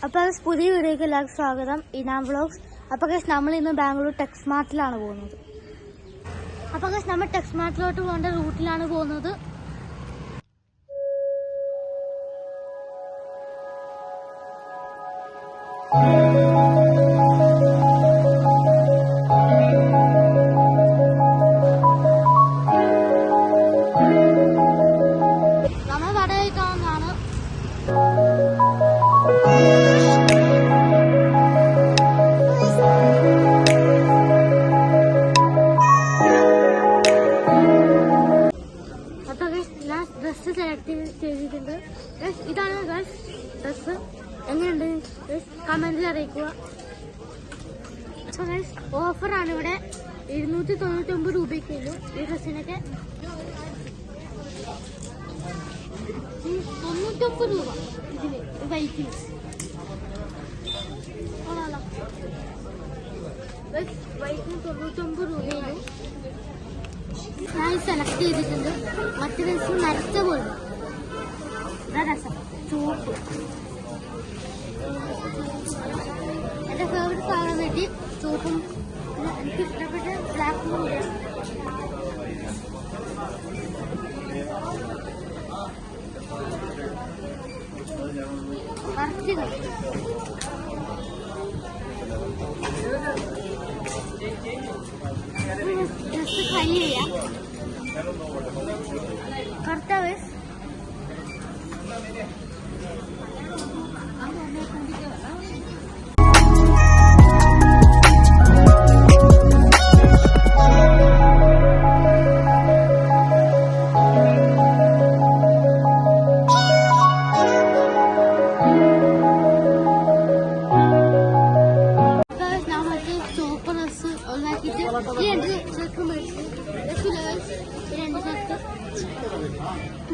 അപ്പോൾ പുതിയ വീഡിയോയ്ക്ക് എല്ലാവർക്കും സ്വാഗതം. ഇനാം വ്ളോഗ്സ്. അപ്പോൾ നമ്മൾ ഇന്ന് ബാംഗ്ലൂർ ടെക്സ്മാർട്ടിലാണ് പോകുന്നത്. അപ്പോൾ നമ്മൾ ടെക്സ്മാർട്ടിലോട്ട് പോകേണ്ട റൂട്ടിലാണ് പോകുന്നത്. നമ്മൾ വട കഴിക്കാവുന്നതാണ്. ഞാൻ ഡ്രസ്സ് സെലക്ട് ചെയ്തിട്ടുണ്ട്. ഇതാണ് ഡ്രസ്സ്. എങ്ങനെയുണ്ട് കമന്റിൽ അറിയിക്കുക. ഓഫറാണ് ഇവിടെ. 299 രൂപയ്ക്കുള്ളൂ ഈ ഡ്രസ്സിനൊക്കെ. 99 രൂപ ഇതിന് വൈറ്റിന്. വൈറ്റിന് 99 രൂപയുള്ളൂ. ഞാൻ സെലക്ട് ചെയ്തിട്ടുണ്ട്. മറ്റു ഡ്രസ്സ് നരച്ച പോലെ രസം ചുവപ്പ്. എന്റെ ഫേവറേറ്റ് കളർ വേണ്ടി ചുവപ്പും എനിക്ക് ഇഷ്ടപ്പെട്ട ബ്ലാക്കും കൂടെ. കറക്റ്റ് ഡ്രസ് ട്രൈ ചെയ്യാം. കറക്റ്റാവേ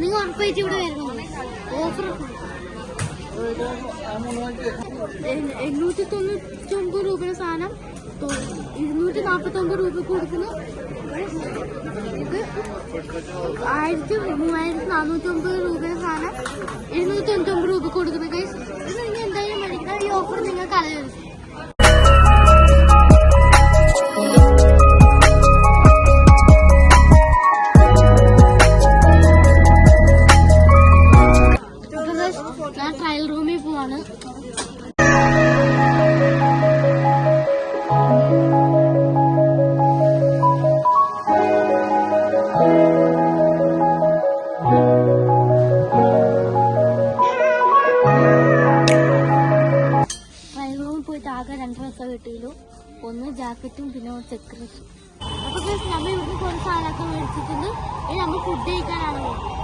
നിങ്ങൾ ഉറപ്പായിട്ട് ഇവിടെ വരുന്നുണ്ട്. ഓഫർ 899 രൂപയുടെ സാധനം 249 രൂപ കൊടുക്കുന്നു. ഇത് 3409 രൂപയുടെ സാധനം 299 രൂപ കൊടുക്കുന്നു. ഗൈസ് ഇത് നിങ്ങൾ എന്തായാലും മേടിക്കണം. ഈ ഓഫർ നിങ്ങൾ കളയരുത്. ഞാൻ ട്രയൽ റൂമിൽ പോവാണ്. ട്രയൽ റൂമിൽ പോയിട്ട് ആകെ 2 ഡ്രസ്സേ കിട്ടിയുള്ളൂ. ഒന്ന് ജാക്കറ്റും പിന്നെ ചെക്ക് ഡ്രസ്സും. അപ്പൊ നമ്മൾ ഇവിടുന്ന് കുറച്ച് സാധനമൊക്കെ മേടിച്ചിട്ടുണ്ട്. ഇനി നമ്മൾ ഫുഡ് കഴിക്കാനാണ് പോകുന്നത്.